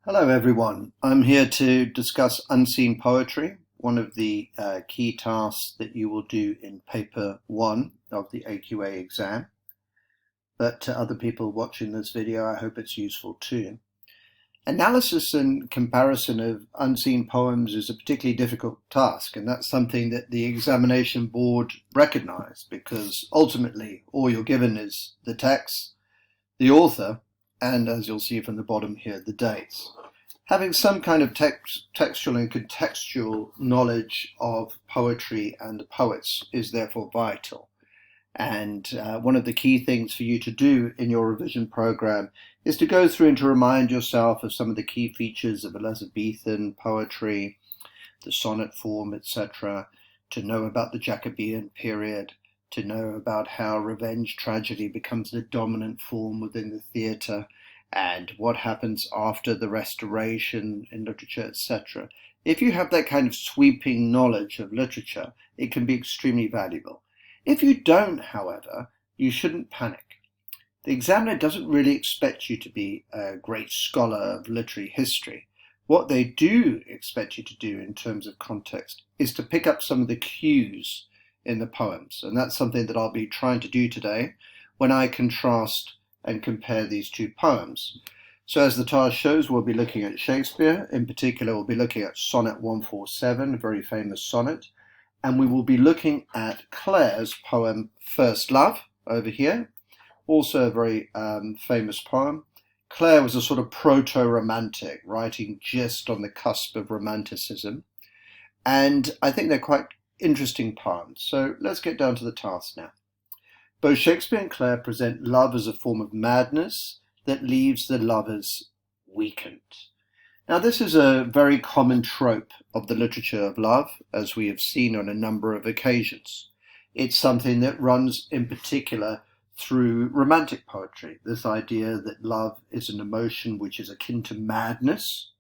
Hello everyone, I'm here to discuss unseen poetry, one of the key tasks that you will do in paper 1 of the AQA exam. But to other people watching this video, I hope it's useful too. Analysis and comparison of unseen poems is a particularly difficult task, and that's something that the examination board recognize, because ultimately all you're given is the text, the author, and as you'll see from the bottom here, the dates. Having some kind of textual and contextual knowledge of poetry and the poets is therefore vital. And one of the key things for you to do in your revision program is to go through and to remind yourself of some of the key features of Elizabethan poetry, the sonnet form, etc., to know about the Jacobean period, to know about how revenge tragedy becomes the dominant form within the theatre, and what happens after the Restoration in literature, etc. If you have that kind of sweeping knowledge of literature, it can be extremely valuable. If you don't, however, you shouldn't panic. The examiner doesn't really expect you to be a great scholar of literary history. What they do expect you to do in terms of context is to pick up some of the cues in the poems, and that's something that I'll be trying to do today when I contrast and compare these two poems. So as the task shows, we'll be looking at Shakespeare. In particular, we'll be looking at Sonnet 147, a very famous sonnet, and we will be looking at Clare's poem First Love over here, also a very famous poem. Clare was a sort of proto-romantic, writing just on the cusp of romanticism, and I think they're quite interesting poems. So let's get down to the task now. Both Shakespeare and Clare present love as a form of madness that leaves the lovers weakened. Now, this is a very common trope of the literature of love, as we have seen on a number of occasions. It's something that runs in particular through romantic poetry, this idea that love is an emotion which is akin to madness.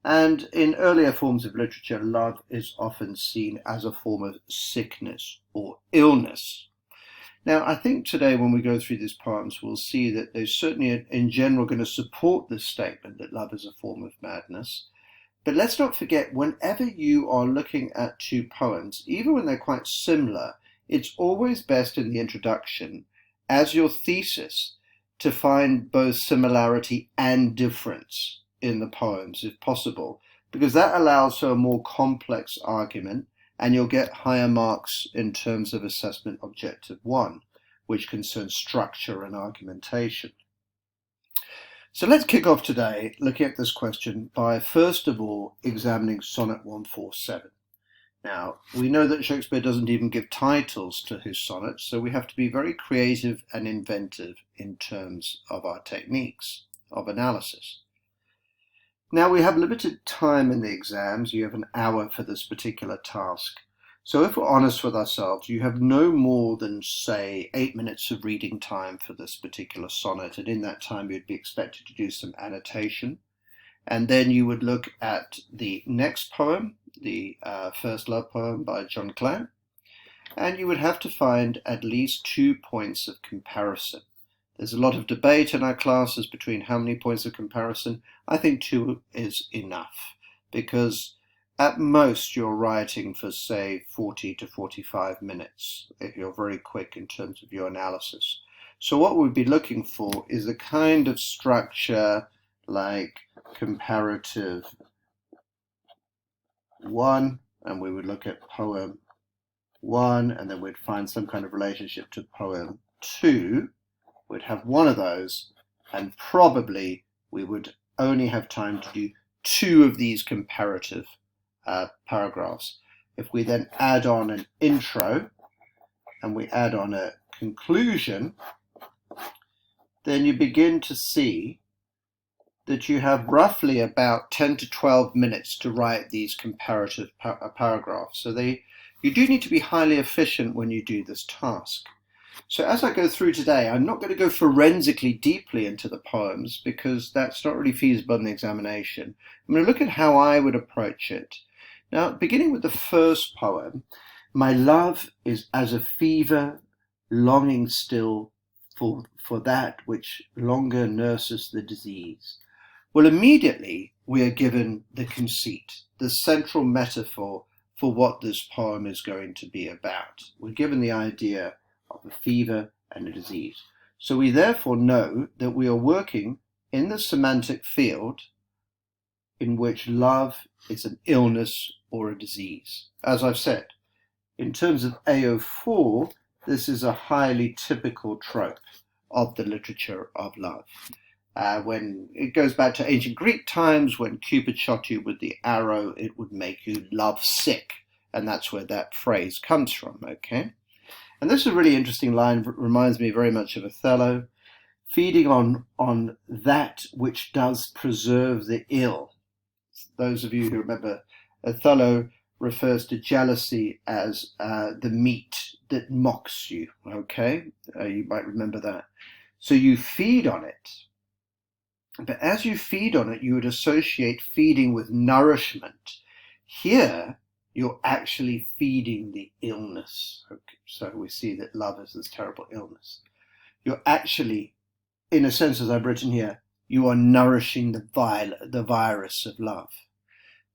And in earlier forms of literature, love is often seen as a form of sickness or illness. Now, I think today when we go through these poems, we'll see that they're certainly in general going to support this statement that love is a form of madness. But let's not forget, whenever you are looking at two poems, even when they're quite similar, it's always best in the introduction, as your thesis, to find both similarity and difference in the poems, if possible, because that allows for a more complex argument, and you'll get higher marks in terms of assessment objective 1, which concerns structure and argumentation. So let's kick off today looking at this question by first of all examining Sonnet 147. Now, we know that Shakespeare doesn't even give titles to his sonnets, so we have to be very creative and inventive in terms of our techniques of analysis. Now, we have limited time in the exams. You have an hour for this particular task. So if we're honest with ourselves, you have no more than, say, 8 minutes of reading time for this particular sonnet. And in that time, you'd be expected to do some annotation. And then you would look at the next poem, the First Love poem by John Clare. And you would have to find at least 2 points of comparison. There's a lot of debate in our classes between how many points of comparison. I think 2 is enough, because at most you're writing for, say, 40 to 45 minutes, if you're very quick in terms of your analysis. So what we'd be looking for is a kind of structure like comparative 1, and we would look at poem 1, and then we'd find some kind of relationship to poem 2. We'd have one of those, and probably we would only have time to do 2 of these comparative paragraphs. If we then add on an intro and we add on a conclusion, then you begin to see that you have roughly about 10 to 12 minutes to write these comparative paragraphs. So you do need to be highly efficient when you do this task. So as I go through today, I'm not going to go forensically deeply into the poems, because that's not really feasible in the examination. I'm going to look at how I would approach it. Now, beginning with the first poem, my love is as a fever, longing still for that which longer nurses the disease. Well, immediately we are given the conceit, the central metaphor for what this poem is going to be about. We're given the idea of a fever and a disease. So we therefore know that we are working in the semantic field in which love is an illness or a disease. As I've said, in terms of AO4, this is a highly typical trope of the literature of love. When it goes back to ancient Greek times, when Cupid shot you with the arrow, it would make you love sick. And that's where that phrase comes from, okay? And this is a really interesting line, reminds me very much of Othello, feeding on that which does preserve the ill. Those of you who remember, Othello refers to jealousy as the meat that mocks you, okay? You might remember that. So you feed on it. But as you feed on it, you would associate feeding with nourishment. Here, you're actually feeding the illness. Okay, so we see that love is this terrible illness. You're actually, in a sense, as I've written here, you are nourishing the virus of love,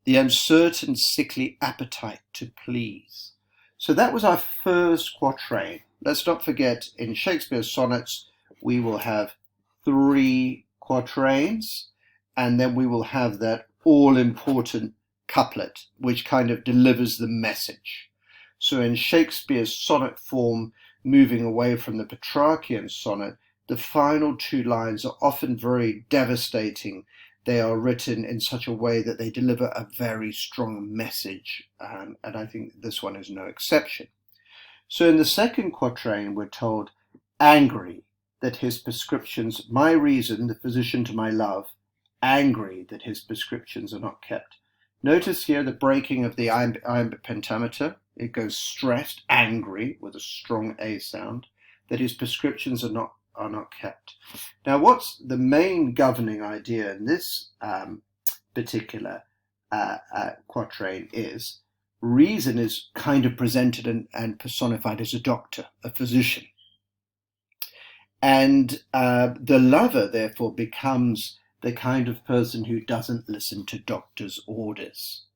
the uncertain, sickly appetite to please. So that was our first quatrain. Let's not forget, in Shakespeare's sonnets, we will have 3 quatrains, and then we will have that all-important couplet, which kind of delivers the message. So in Shakespeare's sonnet form, moving away from the Petrarchian sonnet, the final 2 lines are often very devastating. They are written in such a way that they deliver a very strong message, and I think this one is no exception. So in the second quatrain, we're told, angry that his prescriptions, my reason, the physician to my love, angry that his prescriptions are not kept. Notice here the breaking of the iambic pentameter. It goes stressed, angry, with a strong A sound, that his prescriptions are not kept. Now, what's the main governing idea in this particular quatrain is reason is kind of presented and personified as a doctor, a physician. And the lover, therefore, becomes the kind of person who doesn't listen to doctors' orders.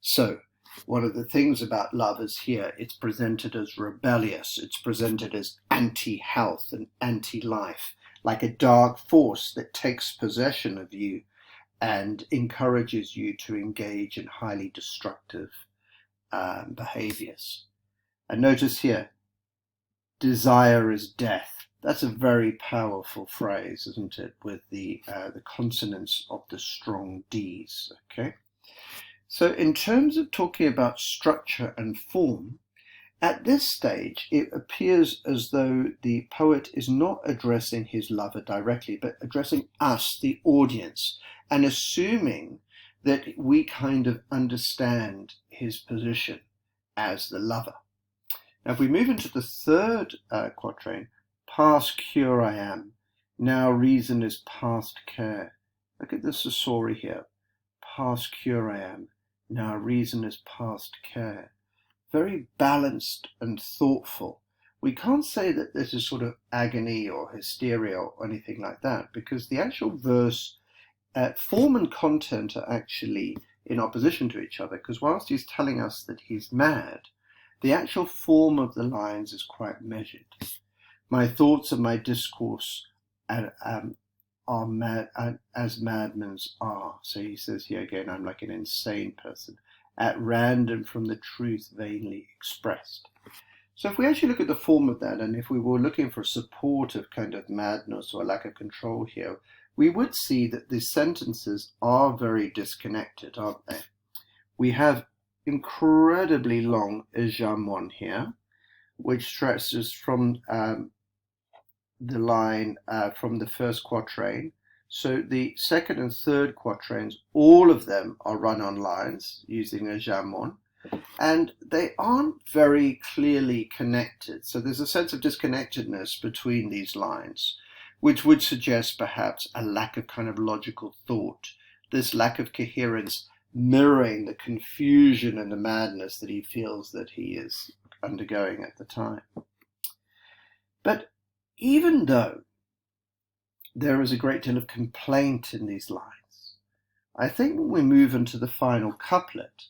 So one of the things about love is here, it's presented as rebellious, it's presented as anti-health and anti-life, like a dark force that takes possession of you and encourages you to engage in highly destructive behaviors. And notice here, desire is death. That's a very powerful phrase, isn't it, with the consonants of the strong Ds, okay? So in terms of talking about structure and form, at this stage, it appears as though the poet is not addressing his lover directly, but addressing us, the audience, and assuming that we kind of understand his position as the lover. Now, if we move into the third quatrain, past cure I am, now reason is past care. Look at the susori here. Past cure I am, now reason is past care. Very balanced and thoughtful. We can't say that this is sort of agony or hysteria or anything like that, because the actual verse, form and content are actually in opposition to each other, because whilst he's telling us that he's mad, the actual form of the lines is quite measured. My thoughts and my discourse are mad, as madmen's are. So he says here again, I'm like an insane person, at random from the truth vainly expressed. So if we actually look at the form of that, and if we were looking for support of kind of madness or lack of control here, we would see that the sentences are very disconnected, aren't they? We have incredibly long ejamon here, which stretches from the line from the first quatrain. So the second and third quatrains, all of them are run on lines using ejamon, and they aren't very clearly connected. So there's a sense of disconnectedness between these lines, which would suggest perhaps a lack of kind of logical thought, this lack of coherence mirroring the confusion and the madness that he feels that he is undergoing at the time. But even though there is a great deal of complaint in these lines, I think when we move into the final couplet,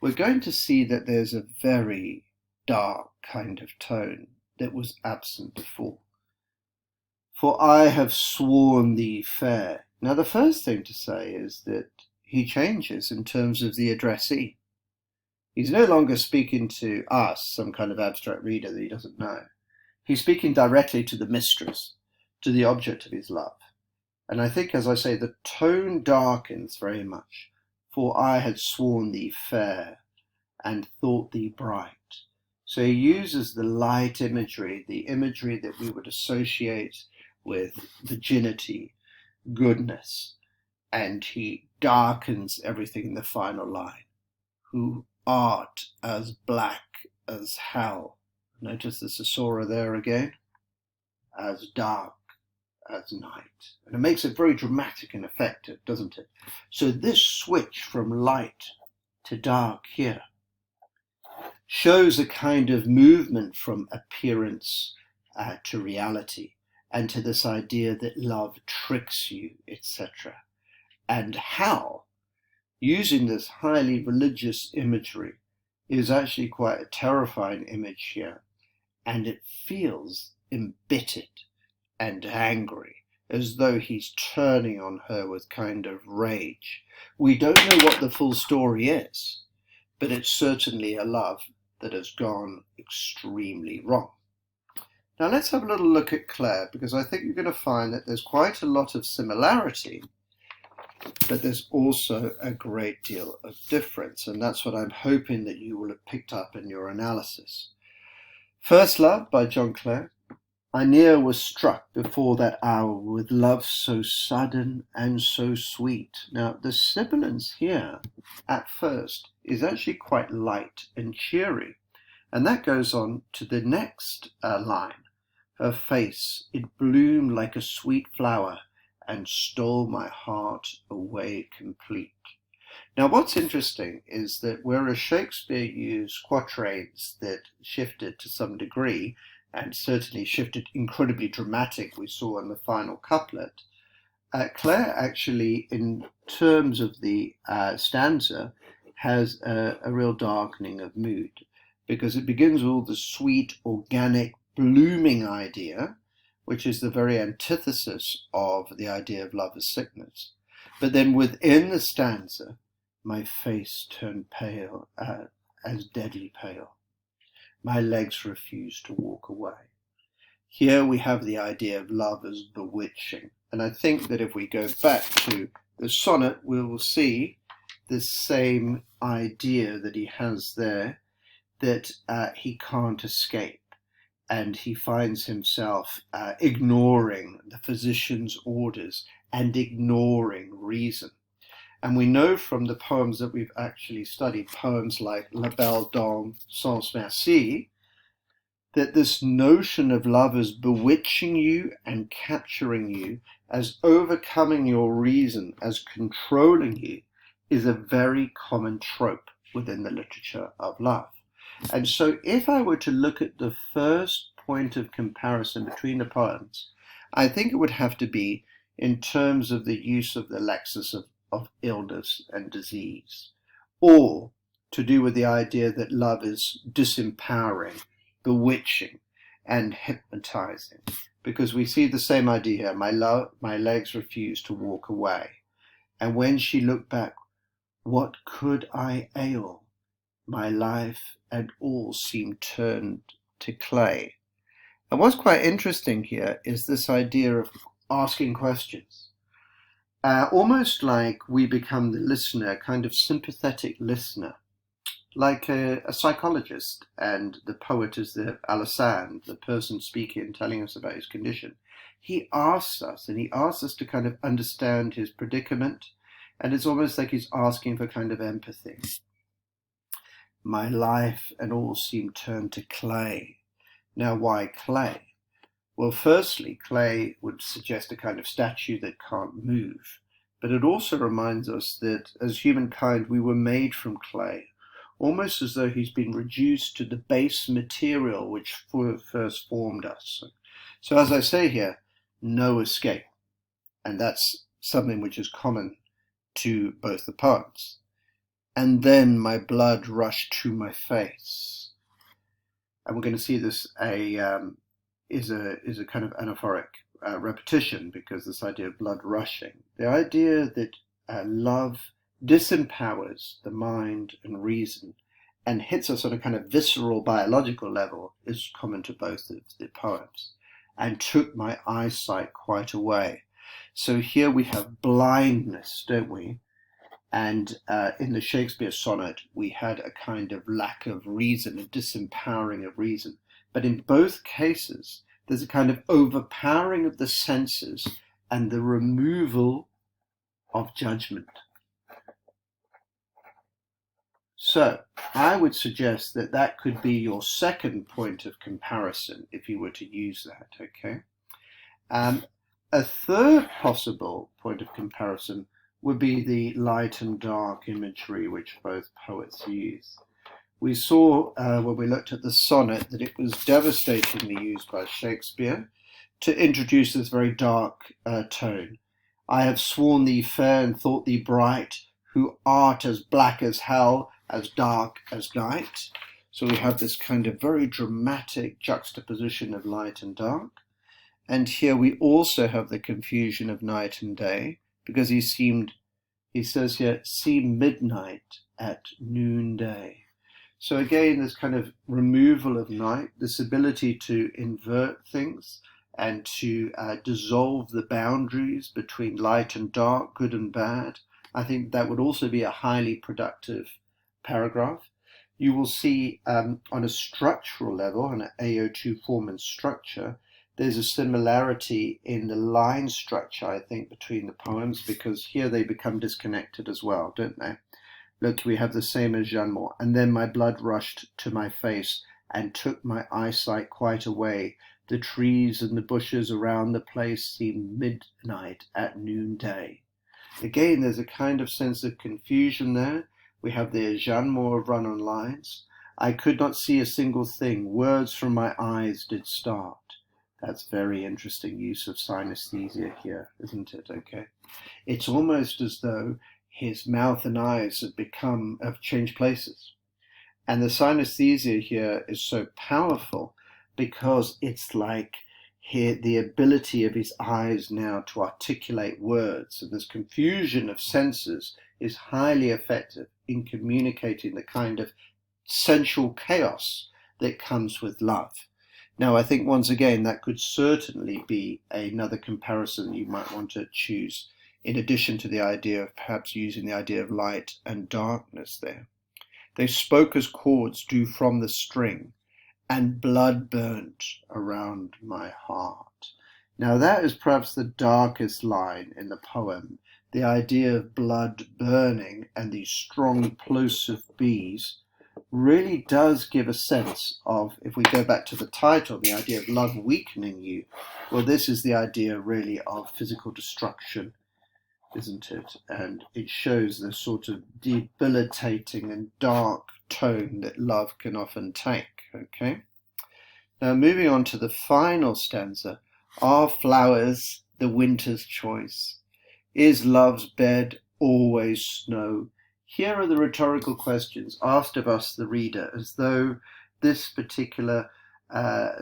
we're going to see that there's a very dark kind of tone that was absent before. For I have sworn thee fair. Now, the first thing to say is that he changes in terms of the addressee. He's no longer speaking to us, some kind of abstract reader that he doesn't know. He's speaking directly to the mistress, to the object of his love. And I think, as I say, the tone darkens very much. For I had sworn thee fair and thought thee bright. So he uses the light imagery, the imagery that we would associate with virginity, goodness, and he darkens everything in the final line. Who art as black as hell. Notice the caesura there again. As dark as night. And it makes it very dramatic and effective, doesn't it? So this switch from light to dark here shows a kind of movement from appearance to reality, and to this idea that love tricks you, etc. And how using this highly religious imagery is actually quite a terrifying image here, and it feels embittered and angry, as though he's turning on her with kind of rage. We don't know what the full story is, but it's certainly a love that has gone extremely wrong. Now let's have a little look at Clare, because I think you're going to find that there's quite a lot of similarity, but there's also a great deal of difference, and that's what I'm hoping that you will have picked up in your analysis. First Love by John Clare. I ne'er was struck before that hour with love so sudden and so sweet. Now the sibilance here at first is actually quite light and cheery, and that goes on to the next line. Her face, it bloomed like a sweet flower and stole my heart away complete. Now what's interesting is that whereas Shakespeare used quatrains that shifted to some degree, and certainly shifted incredibly dramatic, we saw in the final couplet, Clare actually, in terms of the stanza, has a real darkening of mood, because it begins with all the sweet, organic, blooming idea, which is the very antithesis of the idea of love as sickness. But then within the stanza, my face turned pale, as deadly pale. My legs refused to walk away. Here we have the idea of love as bewitching. And I think that if we go back to the sonnet, we will see this same idea that he has there, that he can't escape. And he finds himself ignoring the physician's orders and ignoring reason. And we know from the poems that we've actually studied, poems like La Belle Dame Sans Merci, that this notion of love as bewitching you and capturing you, as overcoming your reason, as controlling you, is a very common trope within the literature of love. And so if I were to look at the first point of comparison between the poems, I think it would have to be in terms of the use of the lexis of illness and disease, or to do with the idea that love is disempowering, bewitching, and hypnotizing. Because we see the same idea, my legs refused to walk away. And when she looked back, what could I ail? My life and all seemed turned to clay. And what's quite interesting here is this idea of asking questions. Almost like we become the listener, a kind of sympathetic listener, like a psychologist, and the poet is the Alessandro, the person speaking and telling us about his condition. He asks us, and he asks us to kind of understand his predicament, and it's almost like he's asking for kind of empathy. My life and all seemed turned to clay. Now, why clay? Well, firstly, clay would suggest a kind of statue that can't move. But it also reminds us that as humankind, we were made from clay, almost as though he's been reduced to the base material which first formed us. So as I say here, no escape. And that's something which is common to both the poems. And then my blood rushed to my face. And we're going to see this is a kind of anaphoric repetition, because this idea of blood rushing, the idea that love disempowers the mind and reason and hits us on a kind of visceral biological level, is common to both of the poems, and took my eyesight quite away. So here we have blindness, don't we? And in the Shakespeare sonnet, we had a kind of lack of reason, a disempowering of reason. But in both cases, there's a kind of overpowering of the senses and the removal of judgment. So I would suggest that that could be your second point of comparison if you were to use that, okay? A third possible point of comparison would be the light and dark imagery which both poets use. We saw when we looked at the sonnet that it was devastatingly used by Shakespeare to introduce this very dark tone. I have sworn thee fair and thought thee bright, who art as black as hell, as dark as night. So we have this kind of very dramatic juxtaposition of light and dark. And here we also have the confusion of night and day, because he says here, see midnight at noonday. So again, this kind of removal of night, this ability to invert things and to dissolve the boundaries between light and dark, good and bad. I think that would also be a highly productive paragraph. You will see on a structural level, on an AO2 form and structure, there's a similarity in the line structure, I think, between the poems, because here they become disconnected as well, don't they? Look, we have the same as Jeanne Moore. And then my blood rushed to my face and took my eyesight quite away. The trees and the bushes around the place seemed midnight at noonday. Again, there's a kind of sense of confusion there. We have the Jeanne Moore run-on lines. I could not see a single thing. Words from my eyes did start. That's very interesting use of synesthesia here, isn't it? Okay. It's almost as though his mouth and eyes have changed places. And the synesthesia here is so powerful because it's like the ability of his eyes now to articulate words. And this confusion of senses is highly effective in communicating the kind of sensual chaos that comes with love. Now, I think once again, that could certainly be another comparison you might want to choose, in addition to the idea of perhaps using the idea of light and darkness there. They spoke as chords do from the string, and blood burnt around my heart. Now, that is perhaps the darkest line in the poem, the idea of blood burning and these strong plosive Bs really does give a sense of, if we go back to the title, the idea of love weakening you, well, this is the idea really of physical destruction, isn't it? And it shows the sort of debilitating and dark tone that love can often take, okay? Now, moving on to the final stanza, are flowers the winter's choice? Is love's bed always snow? Here are the rhetorical questions asked of us, the reader, as though this particular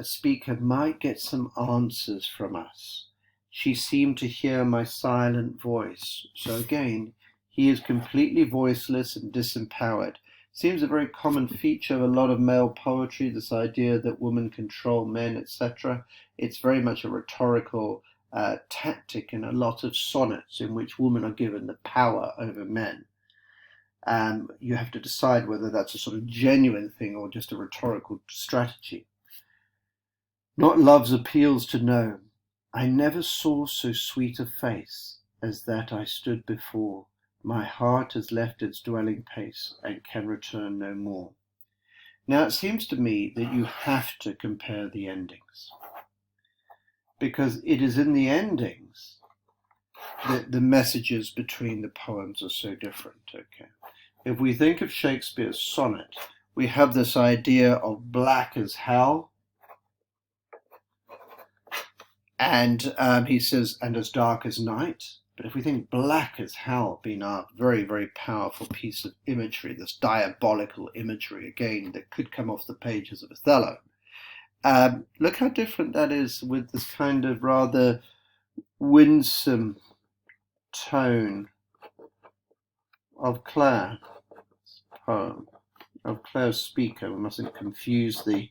speaker might get some answers from us. She seemed to hear my silent voice. So again, he is completely voiceless and disempowered. Seems a very common feature of a lot of male poetry, this idea that women control men, etc. It's very much a rhetorical tactic in a lot of sonnets in which women are given the power over men. You have to decide whether that's a sort of genuine thing or just a rhetorical strategy. Not love's appeals to know. I never saw so sweet a face as that I stood before. My heart has left its dwelling place and can return no more. Now, it seems to me that you have to compare the endings, because it is in the endings that the messages between the poems are so different, okay? If we think of Shakespeare's sonnet, we have this idea of black as hell, and he says, and as dark as night. But if we think black as hell being a very, very powerful piece of imagery, this diabolical imagery, again, that could come off the pages of Othello, look how different that is with this kind of rather winsome tone of Clare's poem, of Clare's speaker. We mustn't confuse the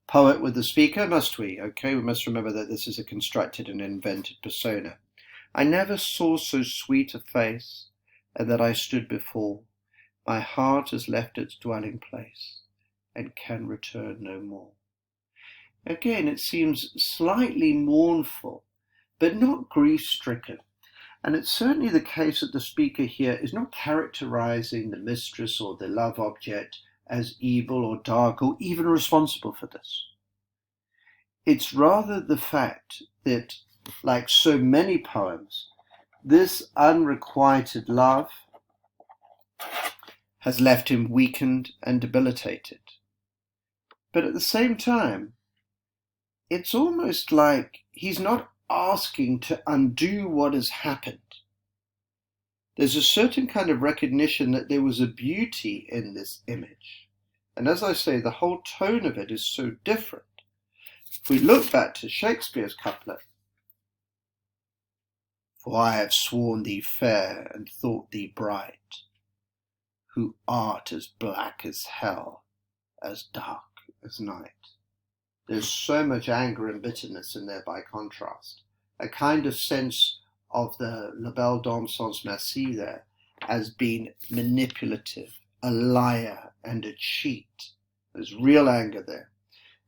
poet with the speaker, must we? Okay, we must remember that this is a constructed and invented persona. I never saw so sweet a face, and that I stood before. My heart has left its dwelling place, and can return no more. Again, it seems slightly mournful, but not grief-stricken. And it's certainly the case that the speaker here is not characterizing the mistress or the love object as evil or dark or even responsible for this. It's rather the fact that, like so many poems, this unrequited love has left him weakened and debilitated. But at the same time, it's almost like he's not asking to undo what has happened. There's a certain kind of recognition that there was a beauty in this image. And as I say, the whole tone of it is so different. If we look back to Shakespeare's couplet, "For I have sworn thee fair and thought thee bright, who art as black as hell, as dark as night." There's so much anger and bitterness in there by contrast. A kind of sense of the La Belle Dame sans merci there as being manipulative, a liar and a cheat. There's real anger there.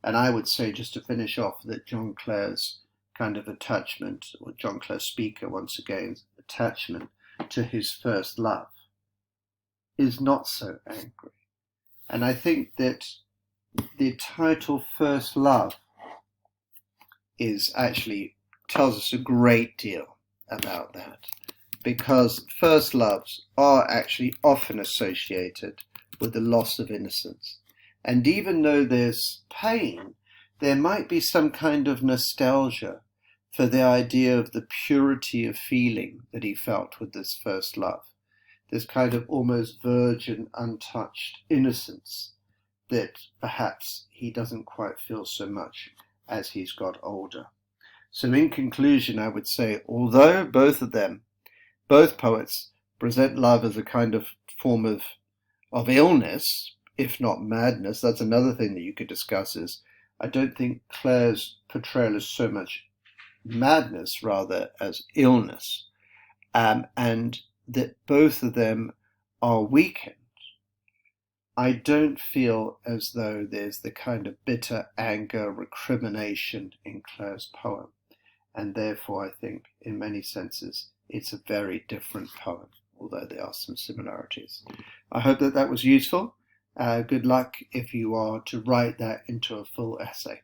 And I would say, just to finish off, that John Clare's kind of attachment, or John Clare's speaker once again, attachment to his first love is not so angry. And I think that the title First Love tells us a great deal about that, because first loves are actually often associated with the loss of innocence. And even though there's pain, there might be some kind of nostalgia for the idea of the purity of feeling that he felt with this first love, this kind of almost virgin, untouched innocence that perhaps he doesn't quite feel so much as he's got older. So in conclusion, I would say, although both poets present love as a kind of form of illness, if not madness, that's another thing that you could discuss, is I don't think Clare's portrayal is so much madness, rather as illness, and that both of them are weakened. I don't feel as though there's the kind of bitter anger, recrimination in Clare's poem, and therefore I think in many senses it's a very different poem, although there are some similarities. I hope that was useful. Good luck if you are to write that into a full essay.